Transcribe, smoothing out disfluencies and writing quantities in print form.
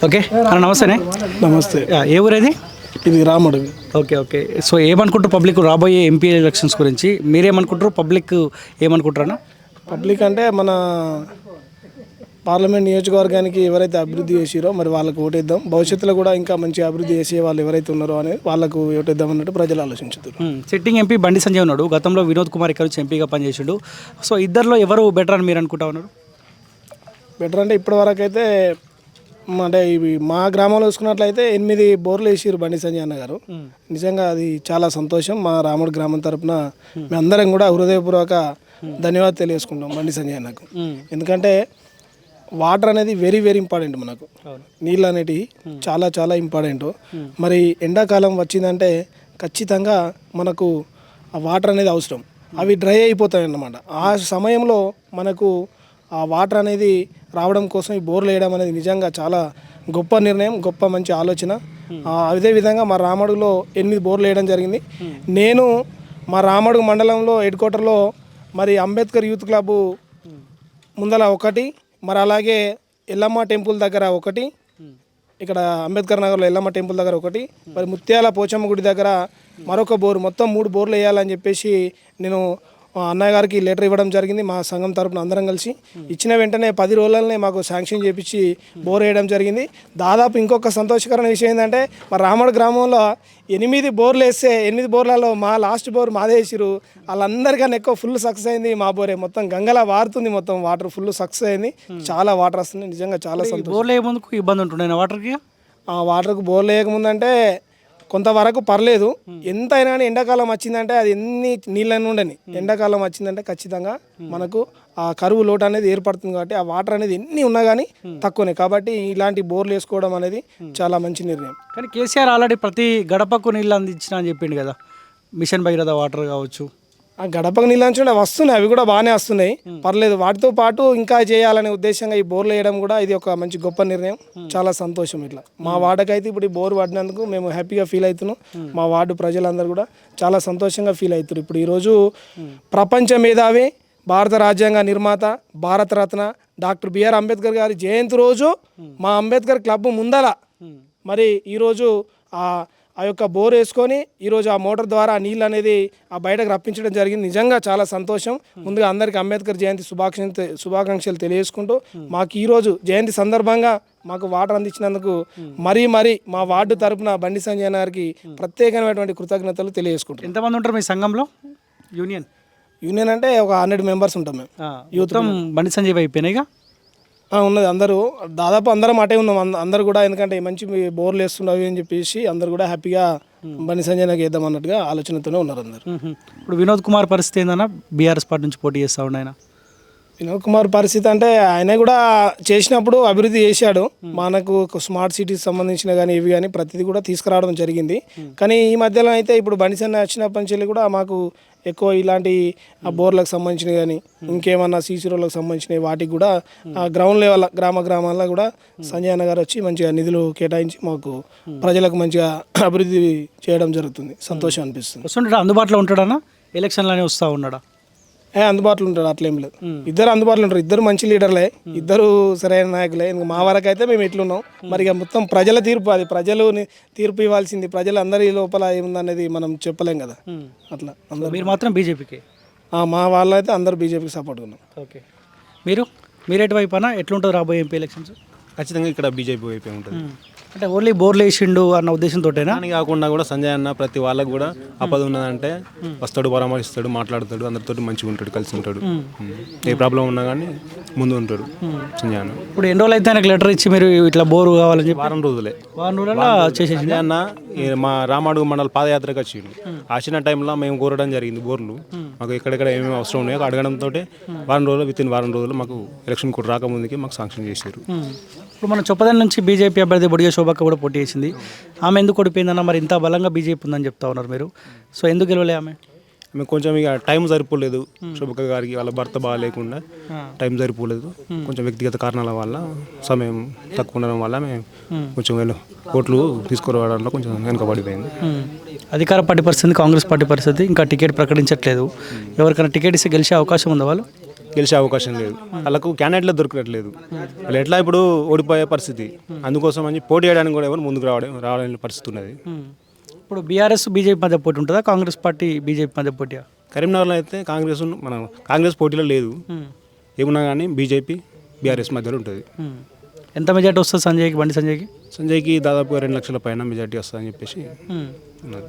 Okay అన్న నమస్తేనే. నమస్తే. ఏ ఊరేది? ఇది రామడుగు. Okay okay. సో ఏమనుకుంటారు పబ్లిక్ రాబోయే ఎంపీ ఎలక్షన్స్ గురించి? మీరేమనుకుంటారు, పబ్లిక్ ఏమనుకుంటారన్నా? పబ్లిక్ అంటే మన పార్లమెంట్ నియోజకవర్గానికి ఎవరైతే అభివృద్ధి చేసిరో మరి వాళ్ళకు ఓటేద్దాం. భవిష్యత్తులో కూడా ఇంకా మంచి అభివృద్ధి చేసే వాళ్ళు ఎవరైతే ఉన్నారో అని వాళ్ళకు ఓటేద్దాం అన్నట్టు ప్రజలు ఆలోచించుతారు. సిట్టింగ్ ఎంపీ బండి సంజయ్ ఉన్నాడు, గతంలో వినోద్ కుమార్ ఇక్కడ నుంచి ఎంపీగా పనిచేసాడు. సో ఇద్దరిలో ఎవరు బెటర్ అని మీరు అనుకుంటా ఉన్నారు? బెటర్ అంటే ఇప్పటివరకు అయితే అంటే ఇవి మా గ్రామంలో చూసుకున్నట్లయితే 8 బోర్లు వేసిరు బండి సంజయ్ అన్న గారు. నిజంగా అది చాలా సంతోషం. మా రాముడు గ్రామం తరపున మేమందరం కూడా హృదయపూర్వక ధన్యవాదాలు తెలియజేసుకుంటాం బండి సంజయ్ అన్నకు. ఎందుకంటే వాటర్ అనేది వెరీ వెరీ ఇంపార్టెంట్. మనకు నీళ్ళు అనేటివి చాలా చాలా ఇంపార్టెంట్. మరి ఎండాకాలం వచ్చిందంటే ఖచ్చితంగా మనకు ఆ వాటర్ అనేది అవసరం. అవి డ్రై అయిపోతాయి అన్నమాట. ఆ సమయంలో మనకు ఆ వాటర్ అనేది రావడం కోసం ఈ బోర్లు వేయడం అనేది నిజంగా చాలా గొప్ప నిర్ణయం, గొప్ప మంచి ఆలోచన. అదేవిధంగా మా రామడుగులో 8 బోర్లు వేయడం జరిగింది. నేను మా రామడుగు మండలంలో హెడ్ క్వార్టర్లో మరి అంబేద్కర్ యూత్ క్లబ్ ముందల ఒకటి, మరి అలాగే ఎల్లమ్మ టెంపుల్ దగ్గర ఒకటి, ఇక్కడ అంబేద్కర్ నగర్లో ఎల్లమ్మ టెంపుల్ దగ్గర ఒకటి, మరి ముత్యాల పోచమ్మ గుడి దగ్గర మరొక బోరు, మొత్తం 3 బోర్లు వేయాలని చెప్పేసి నేను అన్నయ్య గారికి లెటర్ ఇవ్వడం జరిగింది. మా సంఘం తరపున అందరం కలిసి ఇచ్చిన వెంటనే 10 రోజులనే మాకు శాంక్షన్ చేపించి బోర్ వేయడం జరిగింది. దాదాపు ఇంకొక సంతోషకరమైన విషయం ఏంటంటే మా రామడు గ్రామంలో 8 బోర్లు వేస్తే 8 బోర్లలో మా లాస్ట్ బోర్ మాదే వేసిరు. వాళ్ళందరికన్నా ఎక్కువ ఫుల్ సక్సెస్ అయింది మా బోరే. మొత్తం గంగలా వారుతుంది, మొత్తం వాటర్ ఫుల్ సక్సెస్ అయింది. చాలా వాటర్ వస్తుంది, నిజంగా చాలా సంతోషం. బోర్లు వేయముందుకు ఇబ్బంది ఉంటుండే వాటర్కి? ఆ వాటర్కు బోర్లు వేయకముందంటే కొంతవరకు పర్లేదు. ఎంతైనా కానీ ఎండాకాలం వచ్చిందంటే అది ఎన్ని నీళ్ళని ఉండని, ఎండాకాలం వచ్చిందంటే ఖచ్చితంగా మనకు ఆ కరువు లోటు అనేది ఏర్పడుతుంది. కాబట్టి ఆ వాటర్ అనేది ఎన్ని ఉన్నా కానీ తక్కువనే. కాబట్టి ఇలాంటి బోర్లు వేసుకోవడం అనేది చాలా మంచి నిర్ణయం. కానీ కేసీఆర్ ఆల్రెడీ ప్రతి గడపకు నీళ్ళు అందించిన అని చెప్పిండు కదా, మిషన్ భగీరథ వాటర్ కావచ్చు. ఆ గడపకు నీళ్ళు అంచు వస్తున్నాయి, అవి కూడా బాగానే వస్తున్నాయి, పర్లేదు. వాటితో పాటు ఇంకా చేయాలనే ఉద్దేశంగా ఈ బోర్లు వేయడం కూడా ఇది ఒక మంచి గొప్ప నిర్ణయం. చాలా సంతోషం. ఇట్లా మా వార్డుకైతే ఇప్పుడు ఈ బోర్ పడినందుకు మేము హ్యాపీగా ఫీల్ అవుతున్నాం. మా వార్డు ప్రజలందరూ కూడా చాలా సంతోషంగా ఫీల్ అవుతారు. ఇప్పుడు ఈరోజు ప్రపంచ మేధావి, భారత రాజ్యాంగ నిర్మాత, భారతరత్న డాక్టర్ బిఆర్ అంబేద్కర్ గారి జయంతి రోజు మా అంబేద్కర్ క్లబ్ ముందల మరి ఈరోజు ఆ యొక్క బోర్ వేసుకొని ఈరోజు ఆ మోటార్ ద్వారా ఆ నీళ్ళు అనేది ఆ బయటకు రప్పించడం జరిగింది. నిజంగా చాలా సంతోషం. ముందుగా అందరికీ అంబేద్కర్ జయంతి శుభాకాంక్షలు తెలియజేసుకుంటూ మాకు ఈరోజు జయంతి సందర్భంగా మాకు వాటర్ అందించినందుకు మరీ మా వార్డు తరపున బండి సంజయ్ గారికి ప్రత్యేకమైనటువంటి కృతజ్ఞతలు తెలియజేసుకుంటాం. ఎంతమంది ఉంటారు మీ సంఘంలో? యూనియన్ అంటే ఒక 100 మెంబర్స్ ఉంటాం మేము. యూత్ బండి సంజయ్ అయిపోయినాయిగా ఉన్నది. అందరూ దాదాపు అందరం అటే ఉన్నాం. అందరూ కూడా ఎందుకంటే మంచి బోర్లు వేస్తున్నవి అని చెప్పేసి అందరు కూడా హ్యాపీగా బండి సంజయ్ నాకు వేద్దాం అన్నట్టుగా ఆలోచనతోనే ఉన్నారు అందరు. ఇప్పుడు వినోద్ కుమార్ పరిస్థితి ఏందన్నా? బీఆర్ఎస్ పార్టీ నుంచి పోటీ చేస్తా ఉండ ఆయన. వినోద్ కుమార్ పరిస్థితి అంటే ఆయన కూడా చేసినప్పుడు అభివృద్ధి చేశాడు. మనకు స్మార్ట్ సిటీకి సంబంధించిన కానీ ఇవి కానీ ప్రతిదీ కూడా తీసుకురావడం జరిగింది. కానీ ఈ మధ్యలో అయితే ఇప్పుడు బండి సంజయ్ వచ్చినప్పటి నుంచి కూడా మాకు ఎక్కువ ఇలాంటి బోర్లకు సంబంధించినవి కానీ ఇంకేమన్నా సీసీ రోడ్లకు సంబంధించినవి వాటికి కూడా గ్రౌండ్ లెవెల్ గ్రామాల్లో కూడా సంజయ్ అన్న గారు వచ్చి మంచిగా నిధులు కేటాయించి మాకు ప్రజలకు మంచిగా అభివృద్ధి చేయడం జరుగుతుంది. సంతోషం అనిపిస్తుంది. వస్తుంటాడా? అందుబాటులో ఉంటాడన్నా? ఎలక్షన్లోనే వస్తూ ఉన్నాడా? అందుబాటులో ఉంటాడు, అట్లేం లేదు. ఇద్దరు అందుబాటులో ఉంటారు. ఇద్దరు మంచి లీడర్లే, ఇద్దరు సరైన నాయకులే. ఇంకా మా వరకు అయితే మేము ఎట్లున్నాం మరి ఇక మొత్తం ప్రజల తీర్పు, అది ప్రజలు తీర్పు ఇవ్వాల్సింది. ప్రజలు అందరి లోపల ఏముందనేది మనం చెప్పలేం కదా. అట్లా అందరూ. మీరు మాత్రం బీజేపీకి? మా వాళ్ళు అయితే అందరూ బీజేపీకి సపోర్ట్ ఉన్నాం. ఓకే. మీరేటి వైపు అన్నా ఎట్లుంటుంది రాబోయే ఎంపీ ఎలక్షన్స్? ఖచ్చితంగా ఇక్కడ బీజేపీ వైపే ఉంటుంది. అంటే ఓన్లీ బోర్లు వేసిండు అన్న ఉద్దేశంతోటేనా? అని కాకుండా కూడా సంజయ్ అన్న ప్రతి వాళ్ళకు కూడా ఆపద ఉన్నదంటే వస్తాడు, పరామర్శిస్తాడు, మాట్లాడతాడు, అందరితో మంచిగా ఉంటాడు, కలిసి ఉంటాడు. ఏ ప్రాబ్లం ఉన్నా కానీ ముందు ఉంటాడు సంజయ్ అన్న. ఇప్పుడు ఎన్ని రోజులు అయితే ఆయనకు లెటర్ ఇచ్చి మీరు ఇట్లా బోరు కావాలని చెప్పి? వారం రోజులే. వారం రోజుల్లో చేసేసి సంజయ్ అన్న మా రామడుగు మండల పాదయాత్రకు వచ్చిండు. వచ్చిన టైంలో మేము కోరడం జరిగింది బోర్లు. మాకు ఎక్కడెక్కడ ఏమేమి అవసరం ఉన్నాయో అడగడంతో వారం రోజులు మాకు ఎలక్షన్ కూడా రాకముందుకి మాకు శాంక్షన్ చేశారు. ఇప్పుడు మన చొప్పదండి నుంచి బీజేపీ అభ్యర్థి బొడిగ శోభక్క కూడా పోటీ చేసింది. ఆమె ఎందుకు ఓడిపోయిందన్న? మరి ఇంత బలంగా బీజేపీ ఉందని చెప్తా ఉన్నారు మీరు. సో ఎందుకు గెలవలే ఆమె? కొంచెం ఇక టైం సరిపోలేదు శోభక్క గారికి. వాళ్ళ భర్త బాగాలేకుండా టైం సరిపోలేదు. కొంచెం వ్యక్తిగత కారణాల వల్ల, సమయం తక్కువ ఉండడం వల్ల మేము కొంచెం ఓట్లు తీసుకురావడంలో కొంచెం వెనుకబడిపోయింది. అధికార పార్టీ పరిస్థితి, కాంగ్రెస్ పార్టీ పరిస్థితి ఇంకా టికెట్ ప్రకటించట్లేదు. ఎవరికైనా టికెట్ ఇస్తే గెలిచే అవకాశం ఉందా వాళ్ళు? గెలిచే అవకాశం లేదు, వాళ్ళకు క్యాండిడేట్లే దొరకట్లేదు, వాళ్ళు ఎట్లా ఇప్పుడు ఓడిపోయే పరిస్థితి. అందుకోసం అని పోటీ చేయడానికి కూడా ఎవరు ముందుకు రావడానికి పరిస్థితి ఉన్నది. ఇప్పుడు బీఆర్ఎస్ బీజేపీ మధ్య పోటీ ఉంటుందా, కాంగ్రెస్ పార్టీ బీజేపీ మధ్య పోటీ? కరీంనగర్లో అయితే కాంగ్రెస్ పోటీలో లేదు, ఏమున్నా కానీ బీజేపీ బీఆర్ఎస్ మధ్యలో ఉంటుంది. ఎంత మెజార్టీ వస్తుంది బండి సంజయ్కి? సంజయ్కి దాదాపుగా 2 లక్షల పైన మెజార్టీ వస్తుందని చెప్పేసి ఉన్నది.